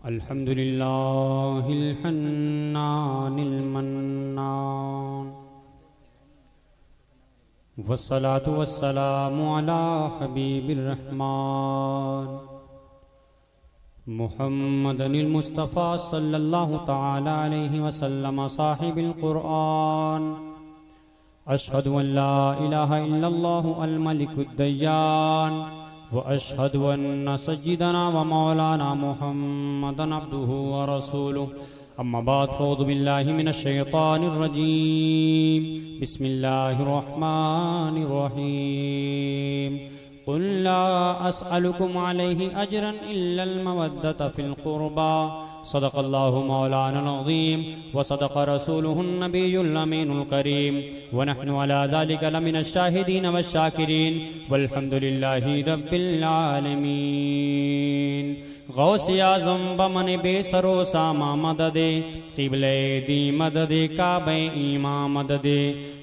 अल्हम्दुलिल्लाहिल हन्नानिल mannan वस्सलातु वस्सलामु अला हबीबिर रहमान मुहम्मदिल मुस्तफ़ा सल्लल्लाहु तआला अलैहि वसल्लम साहिबिल कुरआन अशहदु अल्ला इलाहा इल्लल्लाहु अल मलिकुद दय्यान व अशहदु अन्न सय्यिदना व मौलाना मुहम्मदन अब्दुहु व रसूलुहु अम्मा बाद फ़अऊज़ु बिल्लाहि मिनश शैतानिर रजीम बिस्मिल्लाहिर रहमानिर रहीम क़ुल ला अस्अलुकुम अलैहि अजरन इल्लल मवद्दत फ़िल क़ुरबा सदक़ल्लाहु मौलानल अज़ीम व सदक़ रसूलुहुन नबियुल अमीनुल करीम व नहनु अला ज़ालिका लमिनश शाहिदीन वश्शाकिरीन वल्हम्दुलिल्लाहि रब्बिल आलमीन। गौसे आज़म बमन बेसरो सामा मददे क़िबले दी मददे काबे ईमा मददे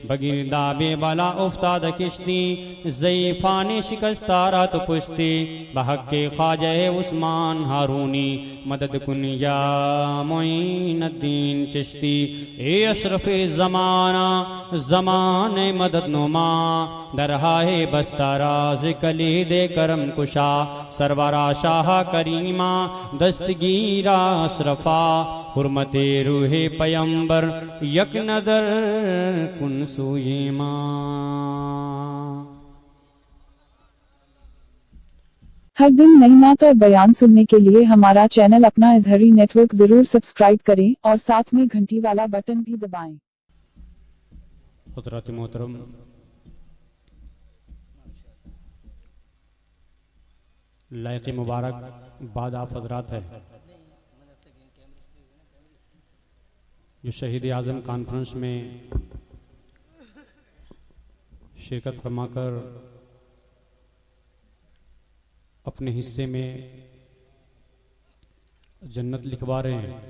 बगिरदाबे बला उफ्ताद किश्ती ज़ईफ़ाने शिकस्तारा तो पुश्ती बहक़्क़े ख्वाजा उस्मान हारूनी मदद कुन या मोइनुद्दीन चिश्ती ए अशरफ़े ज़माना ज़माने मदद नुमा दरहाए बस्ताराज़ कलीदे करम कुशा सरवरा शाह करीमा दस्तगीरा अशरफा हुर्मते रूहे पयंबर यक नदर कुन सूये माँ। हर दिन नई नात और बयान सुनने के लिए हमारा चैनल अपना इज़हरी नेटवर्क जरूर सब्सक्राइब करें और साथ में घंटी वाला बटन भी दबाएं। हज़रात मोहतरम, लायक़ मुबारक बाद आप हज़रात है जो शहीद आज़म कॉन्फ्रेंस में शिरकत फरमाकर अपने हिस्से में जन्नत लिखवा रहे हैं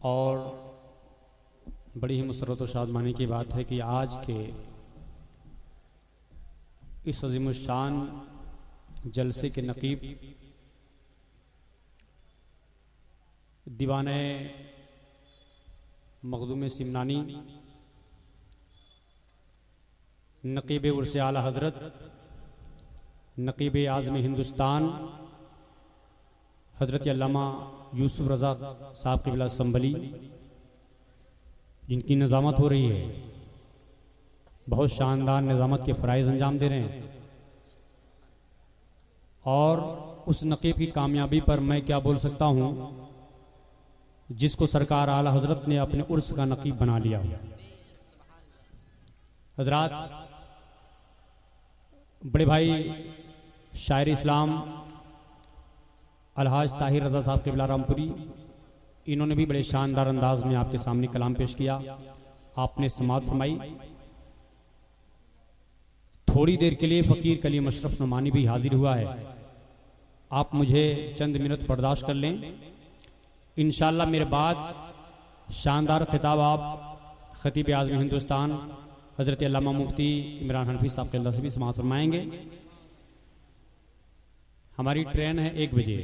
और बड़ी ही मुसरत और शादमानी की बात है कि आज के इस अज़ीमुश्शान जलसे के नक़ीब दीवाने मखदूम सिमनानी नक़ीब उर्स आला हज़रत नक़ीब आज़म हिंदुस्तान हज़रत अल्लामा यूसुफ रज़ा साहब क़िबला संभली जिनकी निज़ामत हो रही है, बहुत शानदार निज़ामत के फ़राइज़ अंजाम दे रहे हैं और उस नक़ीब की कामयाबी पर मैं क्या बोल सकता हूँ जिसको सरकार आला हज़रत ने अपने उर्स का नक़ीब बना लिया। हज़रात, बड़े भाई शायर इस्लाम अलहाज ताहिर रज़ा साहब क़िबला रामपुरी, इन्होंने भी बड़े शानदार अंदाज में आपके सामने कलाम पेश किया, आपने समाअत फरमाई। थोड़ी देर के लिए फ़कीर कलीम अशरफ नुमानी भी हाजिर हुआ है, आप मुझे चंद मिनट बर्दाश्त कर लें। इंशाअल्लाह मेरे बाद शानदार खिताब आप ख़तीब आज़म हिंदुस्तान हज़रत अल्लामा मुफ्ती इमरान हनफी साहब के अल्लाह से भी समाअत फरमाएंगे। हमारी ट्रेन है 1 बजे,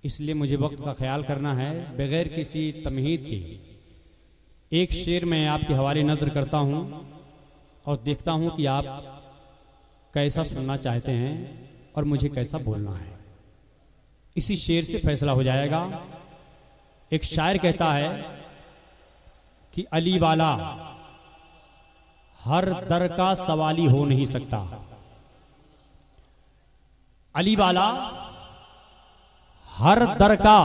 इसलिए मुझे वक्त का ख्याल करना है। बग़ैर किसी तमहीद के एक शेर मैं आपके हवाले नज़र करता हूँ और देखता हूँ कि आप कैसा सुनना चाहते हैं और मुझे कैसा बोलना है। इसी शेर से फैसला हो जाएगा। एक शायर कहता है कि अली वाला हर दर का सवाली हो नहीं सकता, अली वाला हर दर का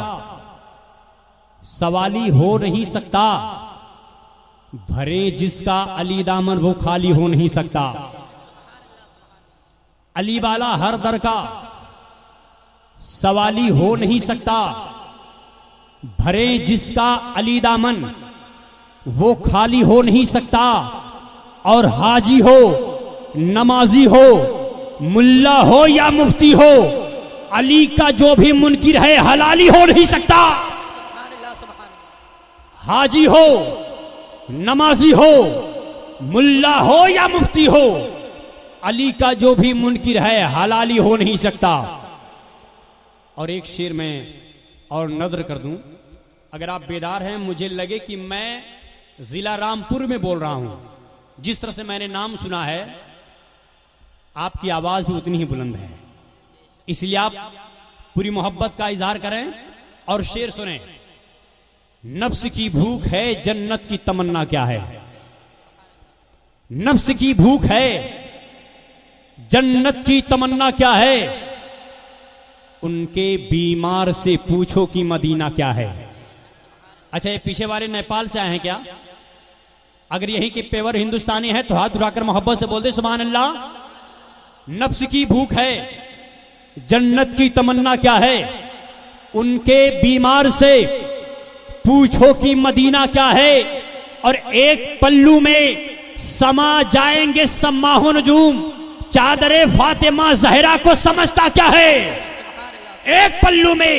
सवाली हो नहीं सकता, भरे जिसका अली दामन वो खाली हो नहीं सकता। अली वाला हर दर का सवाली हो नहीं सकता, भरे जिसका अली दामन वो खाली हो नहीं सकता। और हाजी हो नमाजी हो मुल्ला हो या मुफ्ती हो, अली का जो भी मुनकिर है हलाली हो नहीं सकता। हाजी हो नमाजी हो मुल्ला हो या मुफ्ती हो, अली का जो भी मुनकिर है हलाली हो नहीं सकता। और एक शेर में और नज़र कर दूं। अगर आप बेदार हैं, मुझे लगे कि मैं ज़िला रामपुर में बोल रहा हूं, जिस तरह से मैंने नाम सुना है आपकी आवाज़ भी उतनी ही बुलंद है, इसलिए आप पूरी मोहब्बत का इजहार करें और शेर सुने। नफ्स की भूख है, जन्नत की तमन्ना क्या है। नफ्स की भूख है, जन्नत की तमन्ना क्या है। उनके बीमार से पूछो कि मदीना क्या है। अच्छा, ये पीछे वाले नेपाल से आए हैं क्या? अगर यही के पेवर हिंदुस्तानी है तो हाथ उठाकर मोहब्बत से बोल दे सुभान अल्लाह। नफ्स की भूख है, जन्नत की तमन्ना क्या है। उनके बीमार से पूछो कि मदीना क्या है। और एक पल्लू में समा जाएंगे सम्माहो नजूम, चादरे फातिमा जहरा को समझता क्या है। एक पल्लू में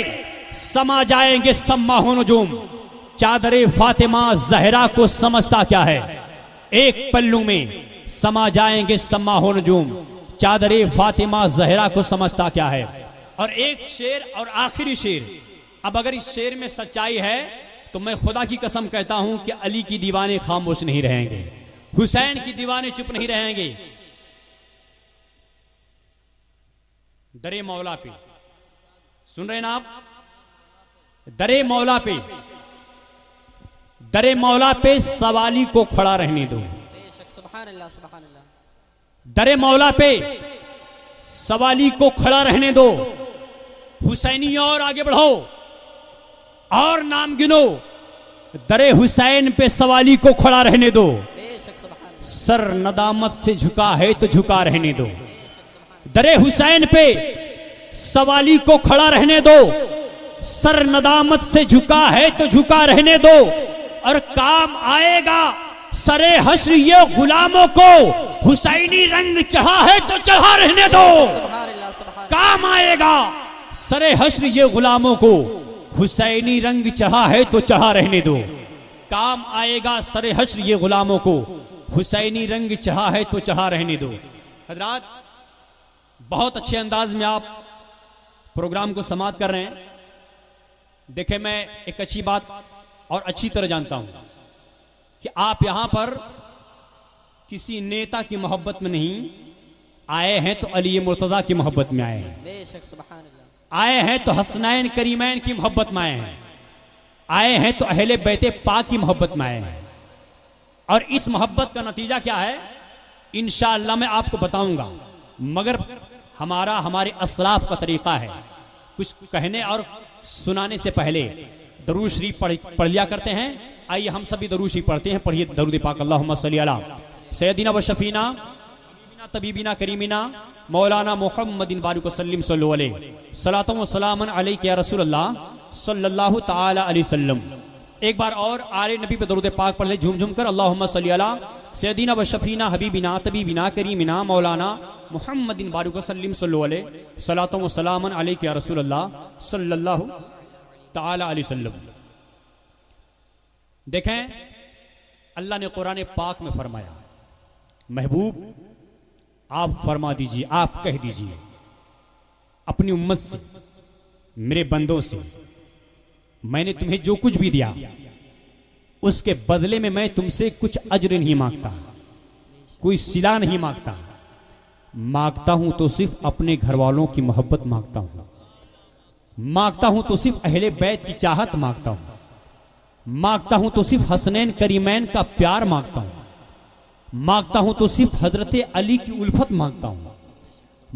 समा जाएंगे सम्माहो नजूम, चादरे फातिमा जहरा को समझता क्या है। एक पल्लू में समा जाएंगे सम्माहो नजूम, चादरे फातिमा जहरा को समझता क्या है। और एक शेर और आखिरी शेर। अब अगर इस शेर में सच्चाई है तो मैं खुदा की कसम कहता हूं कि अली की दीवाने खामोश नहीं रहेंगे, हुसैन की दीवाने चुप नहीं रहेंगे। दरे मौला पे सुन रहे हैं ना आप? दरे मौला पे, दरे मौला पे सवाली को खड़ा रहने दो। सुभान अल्लाह, सुभान अल्लाह। दरे मौला पे सवाली को खड़ा रहने दो। हुसैनी और आगे बढ़ो और नाम गिनो। दरे हुसैन पे सवाली को खड़ा रहने दो। सर नदामत से झुका है तो झुका रहने दो। दरे हुसैन पे सवाली को खड़ा रहने दो। सर नदामत से झुका है तो झुका रहने दो। और काम आएगा सरे हश्र ये गुलामों को, हुसैनी रंग चढ़ा है तो चढ़ा रहने दो। काम आएगा सरे हश्र ये गुलामों को, हुसैनी रंग चढ़ा है तो चढ़ा रहने दो। काम आएगा सरे हश्र ये गुलामों को, हुसैनी रंग चढ़ा है तो चढ़ा रहने दो। हजरात, बहुत अच्छे अंदाज में आप प्रोग्राम को समाप्त कर रहे हैं। देखे, मैं एक अच्छी बात और अच्छी तरह जानता हूं कि आप यहां पर किसी नेता की मोहब्बत में नहीं आए हैं, तो अली मुर्तजा की मोहब्बत में आए हैं। बेशक, सुभान अल्लाह। आए हैं तो हसनैन करीमैन की मोहब्बत में आए हैं। आए हैं तो अहले बैते पाक की मोहब्बत में आए हैं। और इस मोहब्बत का नतीजा क्या है इंशाअल्लाह मैं आपको बताऊंगा। मगर हमारे असलाफ का तरीका है कुछ कहने और सुनाने से पहले दरूद शरीफ पढ़ लिया करते हैं। आइए हम सभी दरूद शरीफ पढ़ते हैं। पढ़िए दरूद पाक। अल्लाहुम्मा सल्ली अला सय्यदिना व शफीना तबीबिना करीमिना मौलाना मुहम्मदिन बारिक वसल्लम सल्लल्लाहु अलैहि सलातो व सलामन अलैका या रसूल अल्लाह सल्लल्लाहु ताला अलैहि वसल्लम। एक बार और आले नबी पे दरूद पाक पढ़ ले झूम झूम कर। अल्लाहुम्मा सल्ली अला सय्यदिना व शफीना हबीबिना तबीबिना करीमिना मौलाना मुहम्मदिन बारिक वसल्लम सल्लल्लाहु अलैहि सलातो व सलामन अलैका या रसूल अल्लाह सल्लल्लाहु ताला अलैहि वसल्लम। देखें, अल्लाह ने कुरान पाक में फरमाया, महबूब आप फरमा दीजिए, आप कह दीजिए अपनी उम्मत से, मेरे बंदों से, मैंने तुम्हें जो कुछ भी दिया उसके बदले में मैं तुमसे कुछ अज्र नहीं मांगता, कोई सिला नहीं मांगता। मांगता हूं तो सिर्फ अपने घर वालों की मोहब्बत मांगता हूं। मांगता हूं तो सिर्फ अहले बैत की चाहत मांगता हूं। मांगता हूं तो सिर्फ हसनैन करीमैन का प्यार मांगता हूं। मांगता हूं तो सिर्फ हजरत अली की उल्फत मांगता हूं।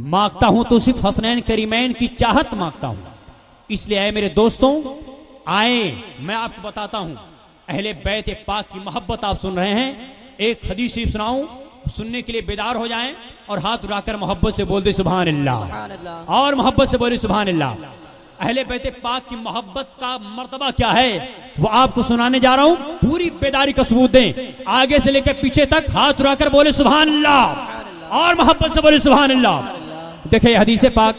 मांगता हूं तो सिर्फ हसनैन करीमैन की चाहत मांगता हूं। इसलिए आए मेरे दोस्तों, आए मैं आपको बताता हूं अहले बैत पाक की मोहब्बत आप सुन रहे हैं। एक हदीस शरीफ सुनाऊं, सुनने के लिए बेदार हो जाएं और हाथ उठाकर मोहब्बत से बोल दे सुभान अल्लाह। और मोहब्बत से बोले सुभान अल्लाह। अहले बैत पाक की मोहब्बत का मर्तबा क्या है वो आपको सुनाने जा रहा हूं। पूरी बेदारी का सबूत दें, आगे से लेकर पीछे तक हाथ उठाकर बोले सुभान अल्लाह और मोहब्बत से बोले सुभान अल्लाह। देखिए हदीस पाक,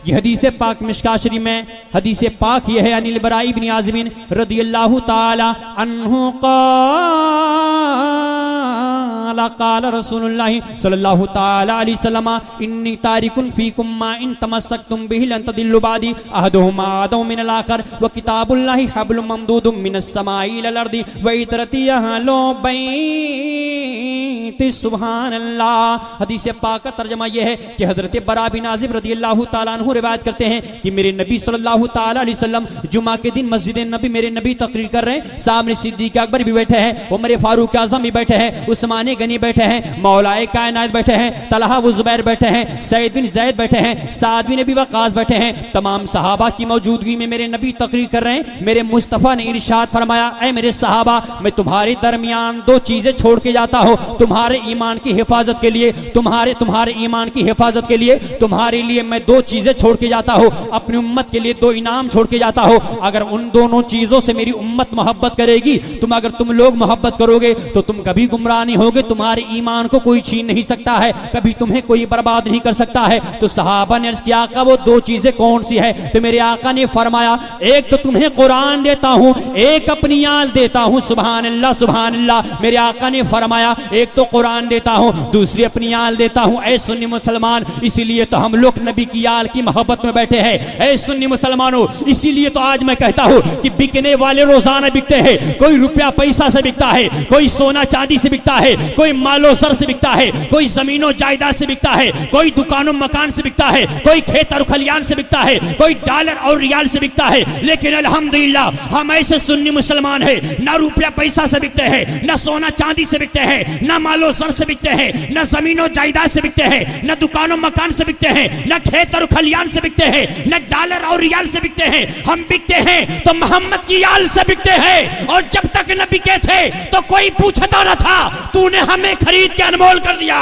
ये हदीस पाक मिशकात शरीफ में हदीस पाक ये है, अनिल बराई इब्न आज़िम रदियल्लाहु ताला अन्हु क़ाल क़ाला क़ाला रसूलुल्लाह सल्लल्लाहु तआला अलैहि वसल्लम इन्नी तारिकुन फीकुम मा इन तमस्सक्तुम बिही लन तदिल्लु बादी अहदुहुमा अदौ मिनल आखर व किताबुल्लाहि हब्लुम ममदूदुम मिनस समाई इलल अर्दि व इतरती अहलु बैत सुभान अल्लाह। हदीस पाक का तर्जुमा यह है कि हजरत बरा बिन आज़िब रज़ियल्लाहु ताला अन्हु रिवायत करते हैं कि मेरे नबी सल्लल्लाहु ताला अलैहि वसल्लम जुमा के दिन मस्जिद नबी मेरे नबी तकरीर कर रहे हैं, सामने सिद्दीक अकबर भी बैठे हैं, उमर फारूक आज़म भी बैठे हैं, उस्मान गनी बैठे हैं, मौलाए कायनात बैठे हैं, तलहा व जुबैर बैठे हैं, सईद बिन ज़ैद बैठे हैं, साद बिन अबी वक़ास बैठे हैं। तमाम सहाबा की मौजूदगी में मेरे नबी तकरीर कर रहे हैं। मेरे मुस्तफ़ा ने इरशाद फरमाया, ऐ मेरे सहाबा, मैं तुम्हारे दरमियान दो चीजें छोड़ के जाता हूँ, तुम्हारे ईमान की हिफाजत के लिए, तुम्हारे ईमान की हिफाजत के लिए, तुम्हारे लिए मैं दो चीजें छोड़ के जाता हूँ, अपनी उम्मत के लिए दो इनाम छोड़ के जाता हूँ। अगर उन दोनों चीजों से मेरी उम्मत मोहब्बत करेगी, अगर तुम लोग मोहब्बत करोगे तो तुम कभी गुमराह नहीं होगे, तुम्हारे ईमान को कोई छीन नहीं सकता है, कभी तुम्हें कोई बर्बाद नहीं कर सकता है। तो सहाबा ने अर्ज़ किया, आका वो दो चीजें कौन सी है? तो मेरे आका ने फरमाया, एक तो तुम्हें कुरान देता हूँ, एक अपनी आल देता हूँ। सुभान अल्लाह सुभान अल्लाह। मेरे आका ने फरमाया, एक तो कुरान देता हूँ, दूसरी अपनी आल देता हूँ। ऐ सुन्नी मुसलमान, इसीलिए तो हम लोग नबी की आल की मोहब्बत में बैठे हैं। ऐ सुन्नी मुसलमानों, इसीलिए तो आज मैं कहता हूँ कि बिकने वाले रोजाना बिकते हैं। कोई रुपया पैसा से बिकता है, कोई सोना चांदी से बिकता है, कोई मालो सर से बिकता है, कोई जमीनों जायदाद से बिकता है, कोई दुकानों मकान से बिकता है, कोई खेत और खलियान से बिकता है, कोई डॉलर और रियाल से बिकता है। लेकिन अल्हम्दुलिल्लाह हम ऐसे सुन्नी मुसलमान हैं, ना रुपया पैसा से बिकते हैं, ना सोना चांदी से बिकते हैं, ना मालो सर से बिकते हैं, ना जमीनों जायदाद से बिकते हैं, ना दुकानों मकान से बिकते हैं, ना खेत और खलियान से बिकते हैं, ना डॉलर और रियाल से बिकते हैं। हम बिकते हैं तो मोहम्मद की आल से बिकते हैं। और जब तक न बिके थे तो कोई पूछता न था, तूने हमें खरीद के अनमोल कर दिया।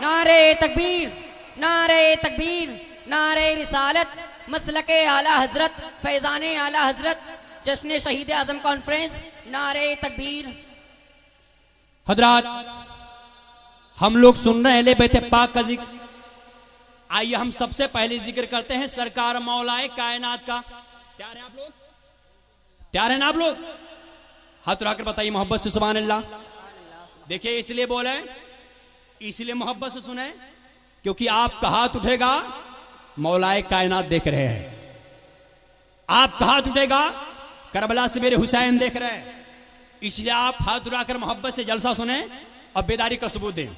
नारे तकबीर, नारे तकबीर, नारे रिसालत, मसलके आला हजरत, फैजाने आला हजरत, जश्न शहीद आजम कॉन्फ्रेंस, नारे तकबीर। हजरात, हम लोग सुन रहे हैं अहले बैत पाक का जिक्र। आइए हम सबसे पहले जिक्र करते हैं सरकार मौलाए कायनात का। तैयार हैं आप लोग? तैयार हैं ना आप लोग? हाथ उठाकर बताइए मोहब्बत से सुभान अल्लाह। देखिए इसलिए बोले, इसलिए मोहब्बत से सुने क्योंकि आपका हाथ उठेगा मौलाए कायनात देख रहे हैं, आपका हाथ उठेगा करबला से मेरे हुसैन देख रहे हैं। इसलिए आप हाथ उठाकर मोहब्बत से जलसा सुने और बेदारी का सबूत दें।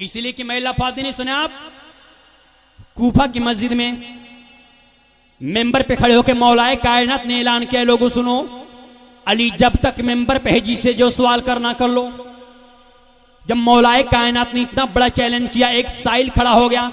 इसलिए कि मैं लफादी नहीं सुने आप, कूफा की मस्जिद में मेंबर पे खड़े होकर मौलाए कायनात ने ऐलान किया, लोगों सुनो, अली जब तक मेंबर पे है जिसे जो सवाल करना कर लो। जब मौलाए कायनात ने इतना बड़ा चैलेंज किया, एक साइल खड़ा हो गया,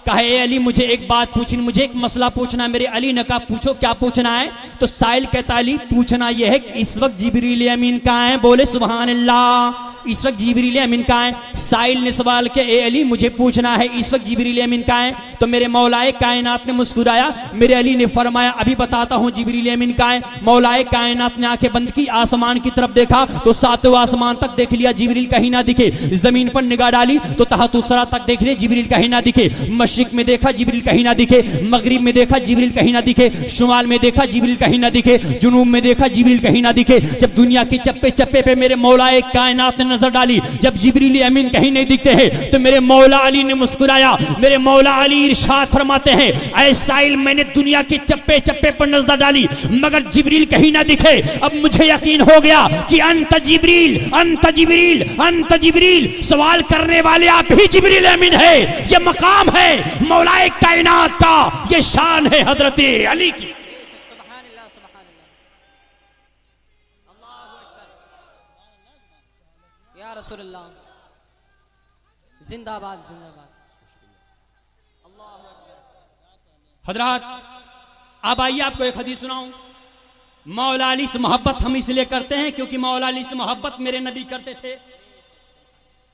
कहा ए अली मुझे एक बात पूछनी, मुझे एक मसला पूछना है। मेरे अली ने कहा पूछो क्या पूछना है? तो साइल कहता अली पूछना यह है कि इस वक्त जिब्रील अमीन कहाँ है? बोले सुभान अल्लाह, इस वक्त जिब्रील अमीन कहाँ है? साइल ने सवाल किया ए अली मुझे पूछना है इस वक्त जिब्रील अमीन कहाँ है? तो मेरे मौलाए कायनात ने मुस्कुराया, मेरे अली ने फरमाया अभी बताता हूँ जिब्रील अमीन कहाँ है। मौलाए कायनात ने आंखें बंद की, आसमान की तरफ देखा तो सातवें आसमान तक देख लिया, जिब्रील कहीं ना दिखे। जमीन पर निगाह डाली तो तहत उसरा तक देख लिया, जिब्रील कहीं ना दिखे। मशरिक में देखा, जिब्रील कहीं ना दिखे। मगरिब में देखा, जिब्रील कहीं ना दिखे। शुमाल में देखा, जिब्रील कहीं ना दिखे। जुनूब में देखा, जिब्रील कहीं ना दिखे। जब दुनिया के चप्पे चप्पे पे मेरे मौलाए कायनात ने नजर डाली, जब जिब्रील अमीन कहीं नहीं दिखते हैं, तो मेरे मौला अली ने मुस्कुराया। मेरे मौला अली इरशाद फरमाते हैं, ऐ साइल मैंने दुनिया के चप्पे चप्पे पर नजर डाली मगर जिब्रील कहीं ना दिखे। अब मुझे यकीन हो गया कि अंत जिब्रील, अंत जिब्रील, अंत जिब्रील, सवाल करने वाले आप ही जिब्रील अमीन है। ये मकाम है मौलाए कायनात का, ये शान है हजरत अली की। सुभान अल्लाह, सुभान अल्लाह, अल्लाहु अकबर, या रसूलल्लाह, जिंदाबाद जिंदाबाद, अल्लाहु अकबर। हजरात अब आइए आपको एक हदीस सुनाऊं। मौला अली से मोहब्बत हम इसलिए करते हैं क्योंकि मौला अली से मोहब्बत मेरे नबी करते थे।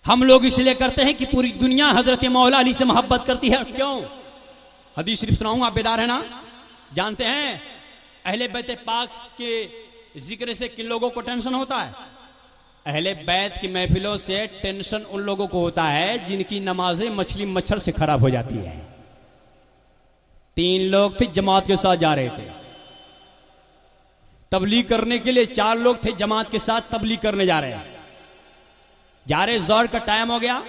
हम लोग इसलिए करते हैं कि पूरी दुनिया हजरत मौला अली से मोहब्बत करती है। क्यों? हदीस शरीफ सुनाऊंगा, आप बेदार है ना? जानते हैं अहले बैत पाक के जिक्र से किन लोगों को टेंशन होता है? अहले बैत की महफिलों से टेंशन उन लोगों को होता है जिनकी नमाजें मछली मच्छर से खराब हो जाती है। 3 लोग थे जमात के साथ जा रहे थे तबलीग करने के लिए, 4 लोग थे जमात के साथ तबलीग करने जा रहे हैं। जा रहे जोहर का टाइम हो गया,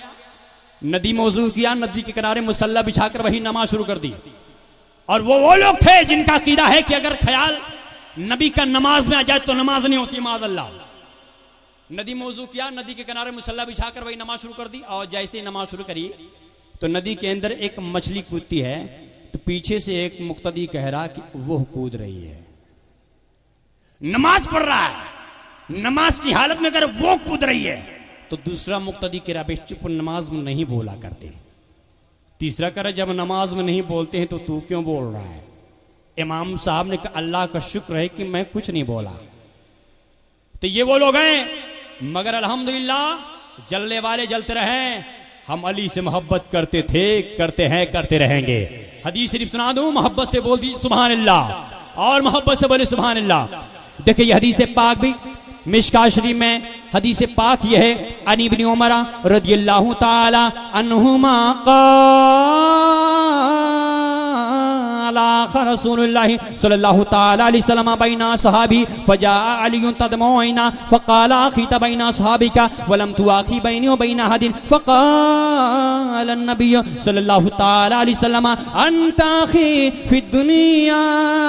नदी मौजू किया, नदी के किनारे मुसल्ला बिछाकर वही नमाज शुरू कर दी। और वो लोग थे जिनका अकीदा है कि अगर ख्याल नबी का नमाज में आ जाए तो नमाज नहीं होती, माज़अल्लाह। नदी मौजू किया, नदी के किनारे मुसल्ला बिछाकर वही नमाज शुरू कर दी। और जैसे ही नमाज शुरू करी तो नदी के अंदर एक मछली कूदती है, तो पीछे से एक मुक्तदी कह रहा कि वो कूद रही है, नमाज पढ़ रहा है, नमाज की हालत में अगर वो कूद रही है तो दूसरा मुक्तदी कह रहा बे चुप, नमाज में नहीं बोला करते। तीसरा कह रहा जब नमाज में नहीं बोलते हैं तो तू क्यों बोल रहा है। इमाम साहब ने कहा अल्लाह का शुक्र है कि मैं कुछ नहीं बोला। तो ये वो लोग हैं, मगर अल्हम्दुलिल्लाह जलने वाले जलते रहे। हम अली से मोहब्बत करते थे, करते हैं, करते रहेंगे। हदीस शरीफ सुना दूं, मोहब्बत से बोल दीजिए सुभान अल्लाह, और मोहब्बत से बोले सुभान अल्लाह। देखिए ये हदीस पाक भी मिशकात शरीफ में हदीस पाक ये है, अन इब्न उमर रदियल्लाहु ताला अन्हुमा रसूलुल्लाह सल्लल्लाहु ताला अलैहि वसल्लम बैना सहाबी फजा अली तदमोइना फकाल आखित बैना सहाबिका वलम तुआखी बैनी व बैना हदिन फकाल नबी सल्लल्लाहु ताला अलैहि वसल्लम अंता अखी फि दुनिया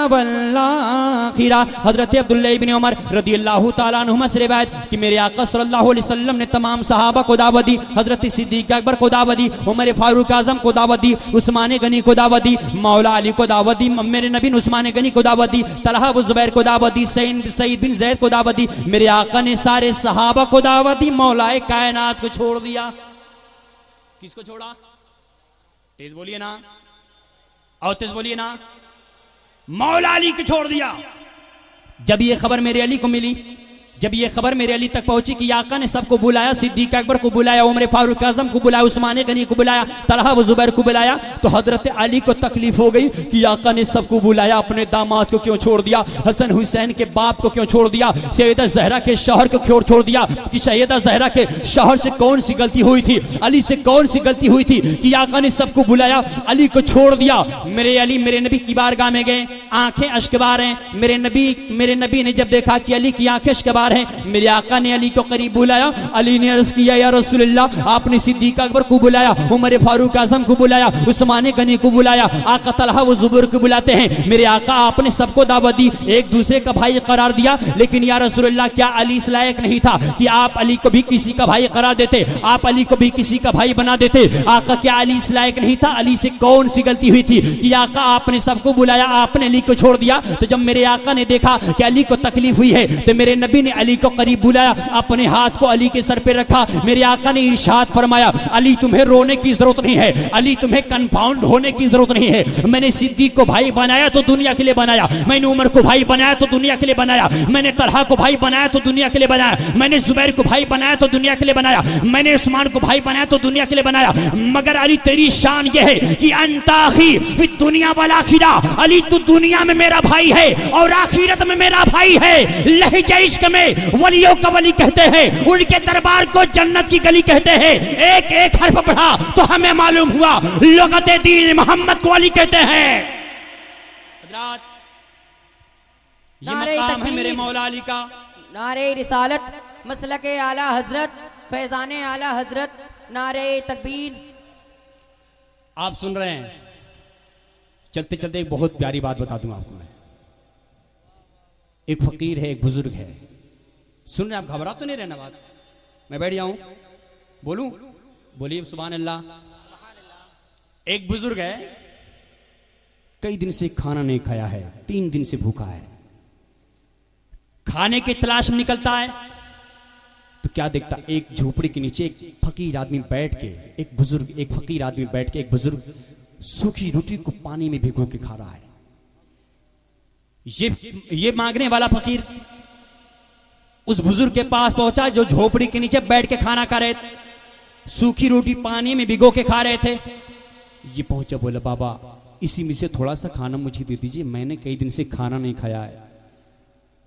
वल आखिरा। हजरत अब्दुल्लाह इब्न उमर रदियल्लाहु ताला अन्हुमा से रिवायत कि मेरे आका सल्लल्लाहु अलैहि वसल्लम ने तमाम सहाबा को दावत दी, हजरत सिद्दीक अकबर को दावत दी, उमर फारूक आजम को दावत दी, उस्मान गनी को दावत दी, मौला अली को दावत दी, मेरे नबी ने उस्मान गनी को दावत दी, तलहा व जुबैर को दावत दी, सईद बिन जैद को दावत दी। मेरे आका ने सारे सहाबा को दावत दी, मौलाए कायनात को छोड़ दिया। किसको छोड़ा? तेज बोलिए ना, और तेज बोलिए ना, मौला अली को छोड़ दिया। जब ये खबर मेरे अली को मिली, जब ये खबर मेरे अली तक पहुंची कि आका ने सबको बुलाया, सिद्दीक अकबर को बुलाया, उमर फारूक आजम को बुलाया, उस्मान गनी को बुलाया, तलहा व जुबैर को बुलाया, तो हजरत अली को तकलीफ हो गई कि आका ने सबको बुलाया, अपने दामाद को क्यों छोड़ दिया, हसन हुसैन के बाप को क्यों छोड़ दिया, सैयदा ज़हरा के शौहर को क्यों छोड़ दिया, कि सैयदा ज़हरा के शौहर से कौन सी गलती हुई थी, अली से कौन सी गलती हुई थी कि आका ने सबको बुलाया, अली को छोड़ दिया। मेरे अली मेरे नबी की बारगाह में गए, आंखें अश्कबार हैं। मेरे नबी ने जब देखा कि अली की आंखें अश्कबार हैं, मेरे आका ने अली को करीब बुलाया। अली ने अर्ज किया या रसूलल्लाह, आपने सिद्दीक अकबर को बुलाया, उमर फारूक आजम को बुलाया, उस्मान गनी को बुलाया, आका तलहा व जुबैर को बुलाते हैं। मेरे आका आपने सबको दावत दी, एक दूसरे का भाई करार दिया, लेकिन या रसूलल्लाह क्या अली इस लायक नहीं था कि आप अली को भी किसी का भाई करार देते, आप अली को भी किसी का भाई बना देते। आका क्या अली इस लायक नहीं था? अली से कौन सी गलती हुई थी कि आका आपने सबको बुलाया, आपने अली को छोड़ दिया? तो जब मेरे आका ने देखा कि अली को तकलीफ हुई है, तो मेरे नबी ने अली को करीब बुलाया, अपने हाथ को अली के सर पे रखा। मेरे आका ने इरशाद फरमाया, अली तुम्हें रोने की जरूरत नहीं है, अली तुम्हें कंपाउंड होने की जरूरत नहीं है। मैंने सिद्दीक को भाई बनाया तो दुनिया के लिए बनाया, मैंने उमर को भाई बनाया तो दुनिया के लिए बनाया, मैंने तलहा को भाई बनाया तो दुनिया के लिए बनाया, मैंने जुबैर को भाई बनाया तो दुनिया के लिए बनाया, मैंने उस्मान को भाई बनाया तो दुनिया के लिए बनाया। मगर अली तेरी शान यह है कि अंताखी फिर दुनिया वाला आखिरा, अली तू दुनिया में मेरा भाई है और आखिरत में मेरा भाई है। लहजा इश्क में वलियों का वली कहते हैं, उनके दरबार को जन्नत की गली कहते हैं। एक एक हर्फ पढ़ा तो हमें मालूम हुआ लुगत दीन मोहम्मद को अली कहते हैं। ये मकाम है मेरे मौला अली का। नारे रिसालत, मसलके आला हजरत, फैजाने आला हजरत, नारे तकबीर। आप सुन रहे हैं, चलते चलते एक बहुत प्यारी बात बता दूं आपको मैं। एक फकीर है, एक बुजुर्ग है, सुन रहे आप? घबरा तो नहीं रहना बात, मैं बैठ जाऊं, बोलूं? बोलिए सुभान अल्लाह। एक बुजुर्ग है, कई दिन से खाना नहीं खाया है, 3 दिन से भूखा है, खाने की तलाश में निकलता है तो क्या देखता, एक झोपड़ी के नीचे एक फकीर आदमी बैठ के, एक फकीर आदमी बैठ के, एक बुजुर्ग सूखी रोटी को पानी में भिगो के खा रहा है। ये मांगने वाला फकीर उस बुजुर्ग के पास पहुंचा जो झोपड़ी के नीचे बैठ के खाना खा रहे थे, सूखी रोटी पानी में भिगो के खा रहे थे। ये पहुंचा, बोला बाबा इसी में से थोड़ा सा खाना मुझे दे दीजिए, मैंने कई दिन से खाना नहीं खाया है।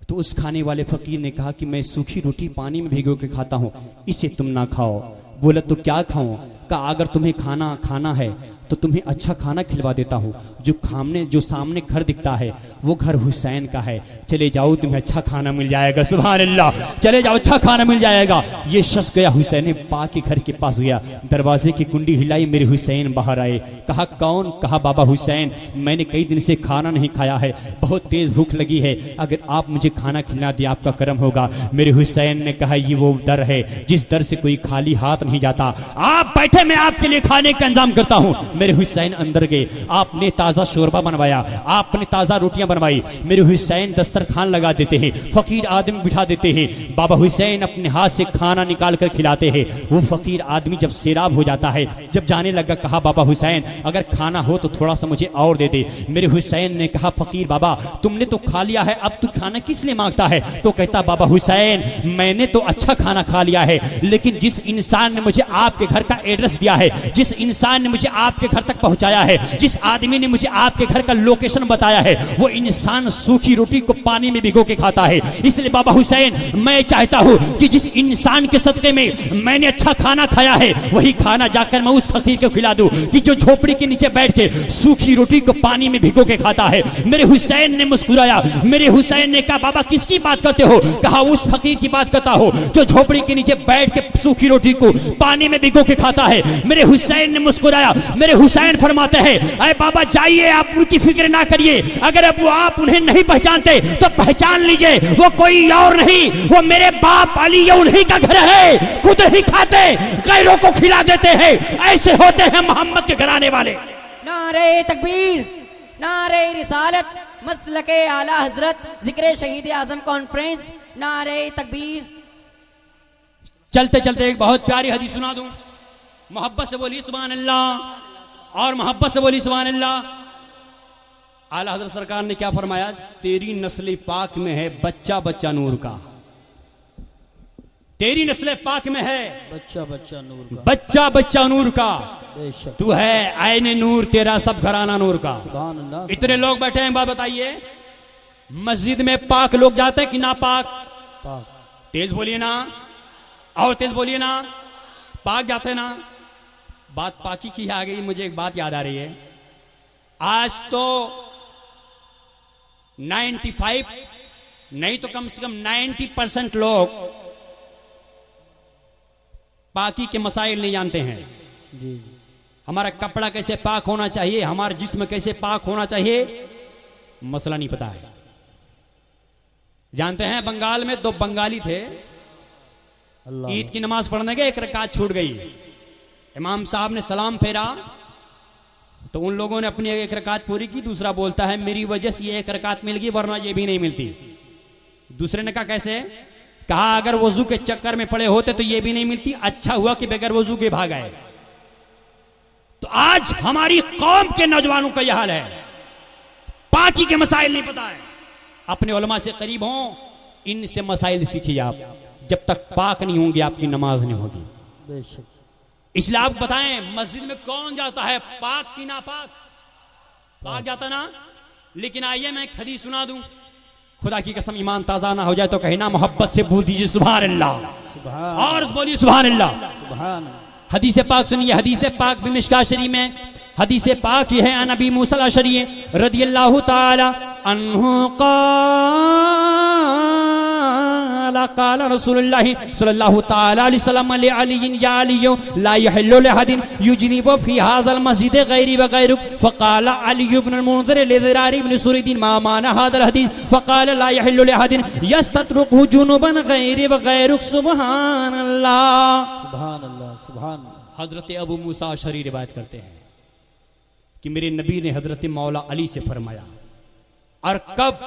तो उस खाने वाले फकीर ने कहा कि मैं सूखी रोटी पानी में भिगो के खाता हूं, इसे तुम ना खाओ। बोला तो क्या खाऊं? कहा अगर तुम्हें खाना खाना है तो तुम्हें अच्छा खाना खिलवा देता हूँ, जो सामने घर दिखता है वो घर हुसैन का है, चले जाओ तुम्हें अच्छा खाना मिल जाएगा। सुभान अल्लाह, चले जाओ अच्छा खाना मिल जाएगा। ये शख्स गया हुसैन पाक के घर के पास गया, दरवाजे की कुंडी हिलाई, मेरे हुसैन बाहर आए। कहा कौन? कहा बाबा हुसैन, मैंने कई दिन से खाना नहीं खाया है, बहुत तेज भूख लगी है, अगर आप मुझे खाना खिला दिया आपका करम होगा। मेरे हुसैन ने कहा ये वो दर है जिस दर से कोई खाली हाथ नहीं जाता, आप बैठे मैं आपके लिए खाने का इंतजाम करता हूँ। मेरे हुसैन अंदर गए, आपने ताज़ा शोरबा बनवाया, आपने ताज़ा रोटियां बनवाई। मेरे हुसैन दस्तरखान लगा देते हैं, फकीर आदमी बिठा देते हैं, बाबा हुसैन अपने हाथ से खाना निकाल कर खिलाते हैं। वो फकीर आदमी जब सैराब हो जाता है, जब जाने लगा, कहा बाबा हुसैन अगर खाना हो तो थोड़ा सा मुझे और दे दे। मेरे हुसैन ने कहा फकीर बाबा तुमने तो खा लिया है, अब तू खाना किस लिए मांगता है? तो कहता बाबा हुसैन मैंने तो अच्छा खाना खा लिया है, लेकिन जिस इंसान ने मुझे आपके घर का एड्रेस दिया है, जिस इंसान ने मुझे आपके घर तक पहुंचाया है, जिस आदमी ने मुझे आपके घर का लोकेशन बताया है, वो इंसान सूखी रोटी को पानी में भिगो के खाता है। इसलिए बाबा हुसैन मैं चाहता हूं कि जिस इंसान के सदके में मैंने अच्छा खाना खाया है वही खाना जाकर मैं उस फकीर को खिला दूं कि जो झोपड़ी के नीचे बैठ के सूखी रोटी को पानी में भिगो के खाता है। मेरे हुसैन ने मुस्कुराया, मेरे हुसैन ने कहा बाबा किसकी बात करते हो? कहा उस फकीर की बात करता हो जो झोपड़ी के नीचे बैठ के सूखी रोटी को पानी में भिगो के खाता है। मेरे हुसैन ने मुस्कुराया। मेरे हुसैन फरमाते हैं अरे बाबा जाइए, आप उनकी फिक्र ना करिए, अगर अब वो आप उन्हें नहीं पहचानते तो पहचान लीजिए वो कोई और नहीं, वो मेरे बाप अली उन्हीं का घर है, खुद ही खाते गैरों को खिला देते हैं। ऐसे होते हैं मोहम्मद के घराने वाले। नारे तकबीर, नारे रिसालत, मसलके आला हजरत, जिक्र शहीद आजम कॉन्फ्रेंस, नारे तकबीर। चलते चलते एक बहुत प्यारी हदीस सुना दूं, मोहब्बत से बोली सुभान अल्लाह और मोहब्बत से बोली सुभान अल्लाह। आला हजरत सरकार ने क्या फरमाया? तेरी नस्ल पाक में है बच्चा बच्चा नूर का, तेरी नस्ल पाक में है बच्चा बच्चा नूर का, बच्चा बच्चा नूर का, बेशक तू है आईने नूर, तेरा सब घराना नूर का। सुभान अल्लाह। इतने लोग बैठे हैं, बात बताइए मस्जिद में पाक लोग जाते हैं कि ना पाक? पाक। तेज बोलिए ना, और तेज बोलिए ना, पाक जाते हैं ना। बात पाकी की आ गई, मुझे एक बात याद आ रही है। आज तो 95 नहीं तो कम से कम 90% लोग पाकी के मसाइल नहीं जानते हैं। जी हमारा कपड़ा कैसे पाक होना चाहिए, हमारा जिस्म कैसे पाक होना चाहिए, मसला नहीं पता है। जानते हैं बंगाल में 2 बंगाली थे, अल्लाह ईद की नमाज पढ़ने गए, एक रकात छूट गई। इमाम साहब ने सलाम फेरा तो उन लोगों ने अपनी एक रकात पूरी की, दूसरा बोलता है मेरी वजह से ये एक रकात मिल गई वरना ये भी नहीं मिलती। दूसरे ने कहा कैसे? कहा अगर वजू के चक्कर में पड़े होते तो ये भी नहीं मिलती, अच्छा हुआ कि बगैर वजू के भाग आए। तो आज हमारी कौम के नौजवानों का यह हाल है, पाकी के मसाइल नहीं पता है। अपने उलमा से करीब हों, इनसे मसाइल सीखिए आप। जब तक पाक नहीं होंगे आपकी नमाज नहीं होगी। बेशक। इसलिए आप बताएं मस्जिद में कौन जाता है, पाक की नापाक? पाक जाता ना। लेकिन आइए मैं एक हदीस सुना दूं, खुदा की कसम ईमान ताजा ना हो जाए तो कहना मोहब्बत से बोल दीजिए सुभान अल्लाह, सुभान और बोलिए सुभान अल्लाह। सुभान। हदीस पाक सुनिए, हदीस पाक भी मिशकात शरीफ में हदीस पाक ये है, अन अबी मूसा अल-अशअरी रदियल्लाहु ताला अन्हु क़ाल रसूलुल्लाह सल्लल्लाहु ताला अलैहि वसल्लम ले अली या अली ला यहिल्लु लिहदिन युजनिबु फी हाज़ल मस्जिद गैरी व गैरुक फ़क़ाल अली इब्न अल-मुनज़िर लिज़रार इब्न सुरैदीन मा माना हाज़ल हदीस फ़क़ाल ला यहिल्लु लिहदिन यस्ततरुकु जुनुबन गैरी व गैरुक। सुभान अल्लाह, सुभान अल्लाह, सुभान। हजरत अबू मूसा अशअरी रिवायत करते हैं कि मेरे नबी ने हजरत मौला अली से फरमाया, और कब?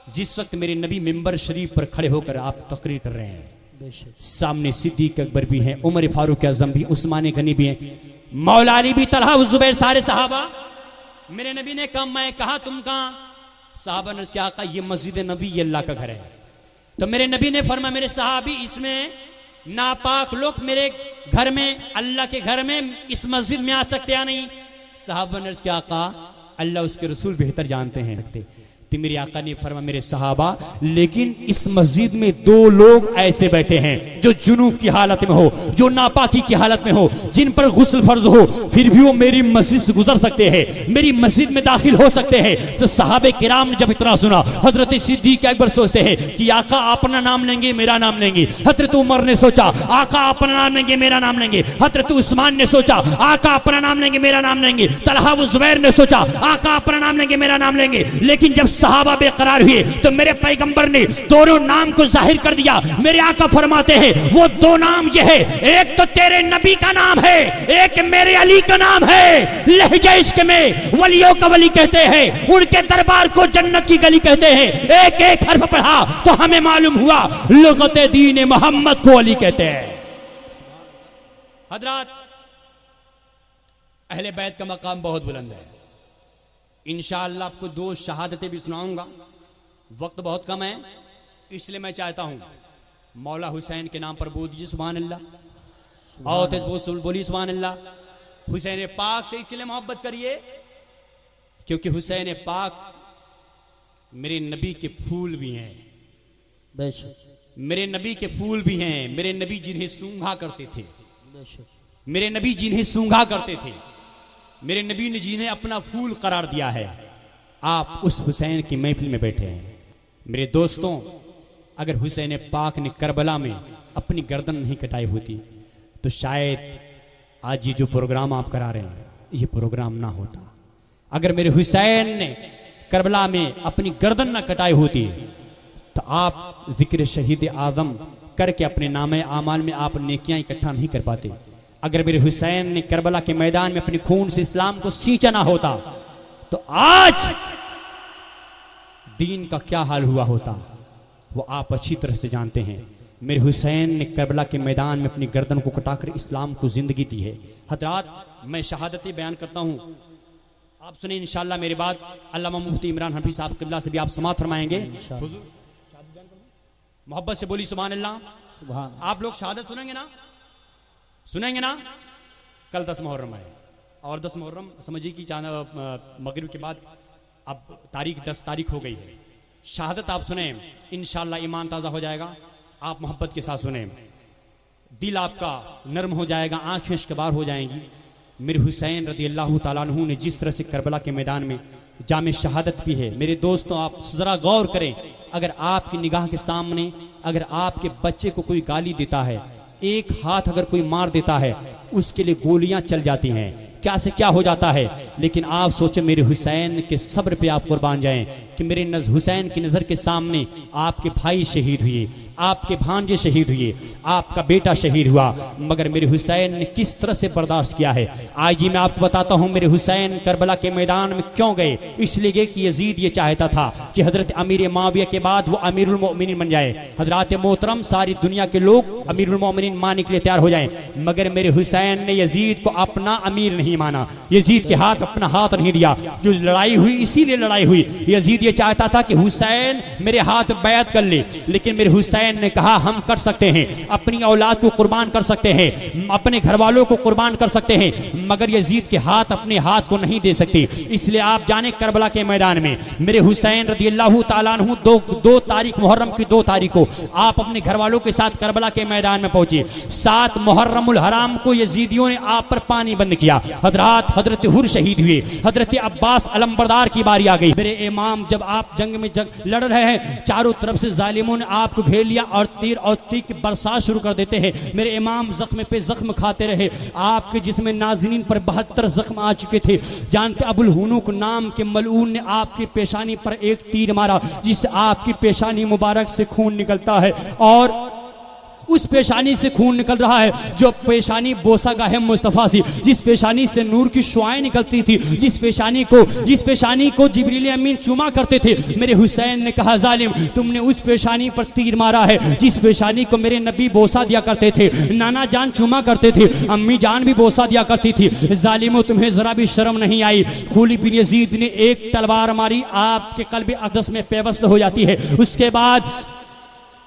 जिस वक्त मेरे नबी मिंबर शरीफ पर खड़े होकर आप तकरीर कर रहे हैं, बेशक। सामने सिद्दीक अकबर भी हैं, उमर फारूक आजम भी, उस्मान गनी भी हैं, मौला अली भी, तलहा जुबैर, सारे सहाबा। मेरे नबी ने कहा मैं कहा तुम कहां? साहबा ने क्या कहा? ये मस्जिद नबी, ये अल्लाह का घर है। तो मेरे नबी ने फरमाया मेरे सहाबी इसमें नापाक लोग मेरे घर में, अल्लाह के घर में, इस मस्जिद में आ सकते या नहीं? साहबा ने क्या कहा? अल्लाह उसके रसूल बेहतर जानते हैं। तो मेरे आका ने फरमा मेरे सहाबा, लेकिन इस मस्जिद में 2 लोग ऐसे बैठे हैं जो जुनूब की हालत में हो, जो नापाकी की हालत में हो, जिन पर गुस्ल फर्ज हो, फिर भी वो मेरी मस्जिद से गुजर सकते हैं, मेरी मस्जिद में दाखिल हो सकते हैं। तो सहाबे किराम ने जब इतना सुना, हजरत सिद्दीक अकबर सोचते हैं कि आका अपना नाम लेंगे, मेरा नाम लेंगे। हजरत उमर ने सोचा आका अपना नाम लेंगे, मेरा नाम लेंगे। हजरत उस्मान ने सोचा आका अपना नाम लेंगे, मेरा नाम लेंगे। तलहा व जुबैर ने सोचा आका अपना नाम लेंगे, मेरा नाम लेंगे। लेकिन जब सहाबा बेकरार हुए तो मेरे पैगंबर ने दोनों नाम को जाहिर कर दिया। मेरे आका फरमाते हैं वो 2 नाम ये है, एक तो तेरे नबी का नाम है, एक मेरे अली का नाम है। लहजे इश्क में वलियों का वली कहते हैं, उनके दरबार को जन्नत की गली कहते हैं। एक एक हर्फ पढ़ा तो हमें मालूम हुआ लुगते दीन मोहम्मद को अली कहते हैं। हजरात, अहले बैत का मकाम बहुत बुलंद है। इंशाअल्लाह आपको 2 शहादतें भी सुनाऊंगा, वक्त बहुत कम है, इसलिए मैं चाहता हूं मौला हुसैन के नाम पर बोल दीजिए सुभान अल्लाह, और तेज बोली सुभान अल्लाह। हुसैन पाक से इसलिए मोहब्बत करिए क्योंकि हुसैन पाक मेरे नबी के फूल भी हैं, बेशक मेरे नबी के फूल भी हैं। मेरे नबी जिन्हें सूंघा करते थे, बेशक मेरे नबी जिन्हें सूंघा करते थे, मेरे नबी ने जिन्हें अपना फूल करार दिया है। आप उस हुसैन की महफिल में बैठे हैं। मेरे दोस्तों, अगर हुसैन पाक ने करबला में अपनी गर्दन नहीं कटाई होती तो शायद आज ये जो प्रोग्राम आप करा रहे हैं ये प्रोग्राम ना होता। अगर मेरे हुसैन ने करबला में अपनी गर्दन ना कटाई होती तो आप जिक्र शहीद आजम करके अपने नामे आमाल में आप नेकियां इकट्ठा नहीं कर पाते। अगर मेरे हुसैन ने करबला के मैदान में अपने खून से इस्लाम को सींचा ना होता तो आज दीन का क्या हाल हुआ होता वो आप अच्छी तरह से जानते हैं। मेरे हुसैन ने करबला के मैदान में अपनी गर्दन को कटाकर इस्लाम को जिंदगी दी है। हजरात, मैं शहादतें बयान करता हूं, आप सुने इंशाअल्लाह मेरी बात। अल्लामा मुफ्ती इमरान हफीज साहब किबला से भी आप समाअत फरमाएंगे। मोहब्बत से बोली सुभान अल्लाह। सुभान। आप लोग शहादत सुनेंगे ना, सुनेंगे ना? कल 10 मुहर्रम है और 10 मुहर्रम समझिए कि मगरिब के बाद अब तारीख 10 तारीख हो गई है। शहादत आप सुने, इंशाअल्लाह ईमान ताज़ा हो जाएगा। आप मोहब्बत के साथ सुने, दिल आपका नर्म हो जाएगा, आंखें इश्कबार हो जाएंगी। मेरे हुसैन रज़ी अल्लाह ताला अन्हु ने जिस तरह से करबला के मैदान में जामे शहादत भी है। मेरे दोस्तों, आप ज़रा गौर करें, अगर आपकी निगाह के सामने अगर आपके बच्चे को कोई गाली देता है, एक हाथ अगर कोई मार देता है, उसके लिए गोलियां चल जाती हैं, क्या से क्या हो जाता है। लेकिन आप सोचें मेरे हुसैन के सब्र पे आप कुर्बान जाएं कि मेरे हुसैन की नज़र के सामने आपके भाई शहीद हुए, आपके भांजे शहीद हुए, आपका बेटा शहीद हुआ, मगर मेरे हुसैन ने किस तरह से बर्दाश्त किया है। आज ही मैं आपको बताता हूँ मेरे हुसैन करबला के मैदान में क्यों गए। इसलिए गए कि यजीद ये चाहता था कि हजरत अमीर माविया के बाद वो अमीरुल मोमिनीन बन जाए। हजरत मोहतरम सारी दुनिया के लोग अमीरुल मोमिनीन मानने के लिए तैयार हो जाएं, मगर मेरे हुसैन ने यजीद को अपना अमीर नहीं माना, यजीद के हाथ अपना हाथ नहीं दिया। जो लड़ाई हुई इसीलिए लड़ाई हुई, यजीद ये चाहता था कि हुसैन मेरे हाथ बैत कर ले, लेकिन मेरे हुसैन ने कहा हम कर सकते हैं, अपनी औलाद को कुर्बान कर सकते हैं, अपने घर वालों को कुर्बान कर सकते हैं, मगर यजीद के हाथ अपने हाथ को नहीं दे सकते। इसलिए आप जाने करबला के मैदान में मेरे हुसैन रज़ी अल्लाह ताला अन्हु 2 तारीख मुहर्रम की 2 तारीख को आप अपने घर वालों के साथ करबला के मैदान में पहुंचे। 7 मुहर्रमुल हराम को यजीदियों ने आप पर पानी बंद किया। हजरत हुर शहीद हुए, हजरत अब्बास अलमबरदार की बारी आ गई। मेरे इमाम, जब आप जंग में लड़ रहे हैं, चारों तरफ से जालिमों ने आपको घेर लिया और तीर की बरसात शुरू कर देते हैं। मेरे इमाम जख्म पे जख्म खाते रहे, आपके जिसमें नाज़रीन पर 72 जख्म आ चुके थे। जानते अबुल हुनूक नाम के मलऊन ने आपकी पेशानी पर एक तीर मारा, जिससे आपकी पेशानी मुबारक से खून निकलता है, और उस पेशानी से खून निकल रहा है जो पेशानी बोसा गाहे मुस्तफ़ा थी, जिस पेशानी से नूर की शुआएं निकलती थी, जिस पेशानी को जिब्रील अमीन चूमा करते थे। मेरे हुसैन ने कहा जालिम, तुमने उस पेशानी पर तीर मारा है जिस पेशानी को मेरे नबी बोसा दिया करते थे, नाना जान चूमा करते थे, अम्मी जान भी बोसा दिया करती थी। जालिमो, तुम्हें जरा भी शर्म नहीं आई। खुली बिन यजीद ने एक तलवार मारी, आपके कल्ब अक़दस में पेवस्त हो जाती है। उसके बाद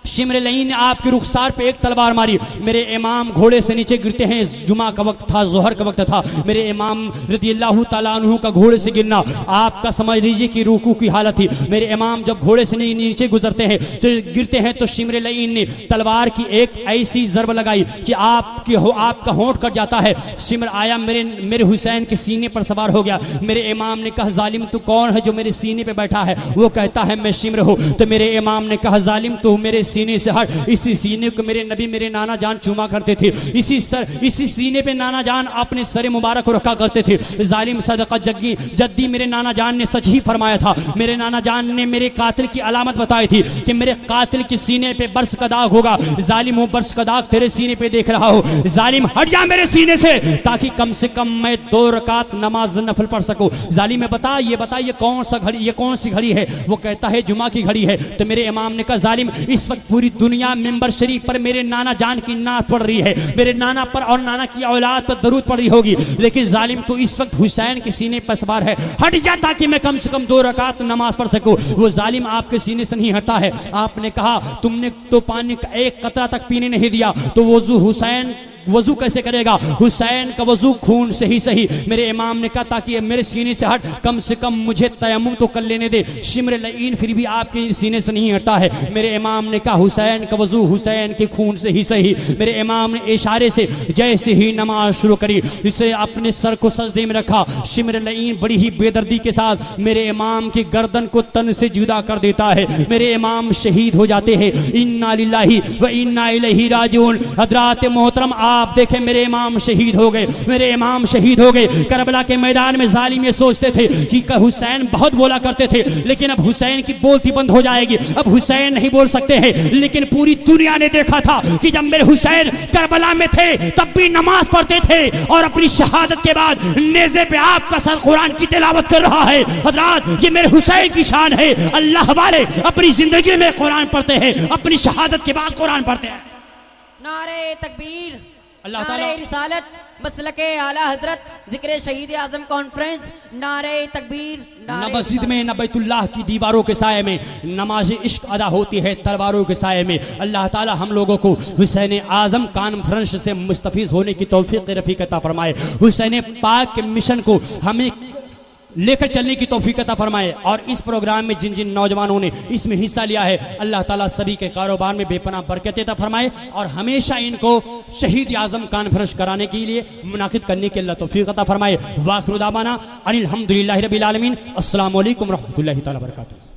शिमर लईन ने आपके रुखसार पे एक तलवार मारी, मेरे इमाम घोड़े से नीचे गिरते हैं। जुमा का वक्त था, जोहर का वक्त था, मेरे इमाम रदियल्लाहु ताला अन्हु का घोड़े से गिरना आपका समझ लीजिए कि रुकू की हालत थी। मेरे इमाम जब घोड़े से नीचे गुजरते हैं तो गिरते हैं, तो शिमर लईन ने तलवार की एक ऐसी जरब लगाई कि आपका होंठ कट जाता है। शिमर आया मेरे हुसैन के सीने पर सवार हो गया। मेरे इमाम ने कहा, जालिम तू कौन है जो मेरे सीने पे बैठा है? वो कहता है मैं शिमर हूँ। तो मेरे इमाम ने कहा, जालिम तू मेरे सीने से हट। इसी सीने को मेरे नबी मेरे नाना जान चूमा करते थे, इसी सीने पे नाना जान अपने सर मुबारक रखा करते थे। जालिम सदका जद्दी मेरे नाना जान ने सच ही फरमाया था। मेरे नाना जान ने मेरे कातिल की अलामत बताई थी कि मेरे कातिल के सीने पे बर्स का दाग होगा। जालिम वो बर्स का दाग तेरे सीने पे देख रहा हो, जालिम हट जा मेरे सीने से, ताकि कम से कम मैं 2 रकात नमाज नफल पढ़ सकूं। जालिम में बता ये कौन सा घड़ी, ये कौन सी घड़ी है? वो कहता है जुमा की घड़ी है। तो मेरे इमाम ने कहा, जालिम इस वक्त पूरी दुनिया मिंबर शरीफ पर मेरे नाना जान की नात पढ़ रही है, मेरे नाना पर और नाना की औलाद पर दरूद पढ़ रही होगी, लेकिन जालिम तो इस वक्त हुसैन के सीने पर सवार है, हट जा ताकि मैं कम से कम 2 रकात नमाज पढ़ सकूं। वो जालिम आपके सीने से नहीं हटा है। आपने कहा तुमने तो पानी का एक कतरा तक पीने नहीं दिया, तो वजू हुसैन वजू कैसे करेगा? हुसैन का वजू खून से ही सही। मेरे इमाम ने कहा, ताकि मेरे सीने से हट, कम से कम मुझे तयम्मुम तो कर लेने दे। शिमर लईन फिर भी आपके सीने से नहीं हटा है। मेरे इमाम ने कहा, हुसैन का वजू हुसैन के खून से ही सही। मेरे इमाम ने इशारे से जैसे ही नमाज शुरू करी, इसे अपने सर को सजदे में रखा। शिमर लईन बड़ी ही बेदर्दी के साथ मेरे इमाम की गर्दन को तन से जुदा कर देता है। मेरे इमाम शहीद हो जाते हैं। इन्ना लिल्लाहि व इन्ना इलैहि राजिऊन। हजरात मोहतरम, आप देखें मेरे इमाम शहीद हो गए, मेरे इमाम शहीद हो गए। करबला के मैदान में जालिम ये सोचते थे कि हुसैन बहुत बोला करते थे, लेकिन अब हुसैन की बोलती बंद हो जाएगी, अब हुसैन नहीं बोल सकते हैं। लेकिन पूरी दुनिया ने देखा था कि जब मेरे हुसैन करबला में थे तब भी नमाज पढ़ते थे, और अपनी शहादत के बाद नेज़े पे आपका सर कुरान की तिलावत कर रहा है। हज़रात, ये मेरे हुसैन की शान है। अल्लाह वाले अपनी जिंदगी में कुरान पढ़ते हैं, अपनी शहादत के बाद कुरान पढ़ते हैं। नारे तकबीर, अल्लाह नारे ताला रिसालत, मसलके आला हजरत, जिक्र शहीद आजम कॉन्फ्रेंस, नारे तकबीर, न मस्जिद में न बैतुल्लाह की दीवारों के साये में नमाज इश्क अदा होती है तलवारों के साये में। अल्लाह ताला हम लोगों को हुसैन आजम कॉन्फ्रेंस से मुस्तफीज होने की तौफीक रफ़ीक अता फरमाए। हुसैन पाक के मिशन को हमें लेकर चलने की तौफीक अता फरमाए। और इस प्रोग्राम में जिन जिन नौजवानों ने इसमें हिस्सा लिया है, अल्लाह ताला सभी के कारोबार में बेपनाह बरकत अता फरमाए, और हमेशा इनको शहीद आजम कॉन्फ्रेंस कराने के लिए मुनाकिद करने के अल्लाह तौफीक अता फरमाए। वाखिर दावाना अनिल हम्दुलिल्लाहि रब्बिल आलमीन। अस्सलामु अलैकुम रहमतुल्लाहि तआला बरकातुहू।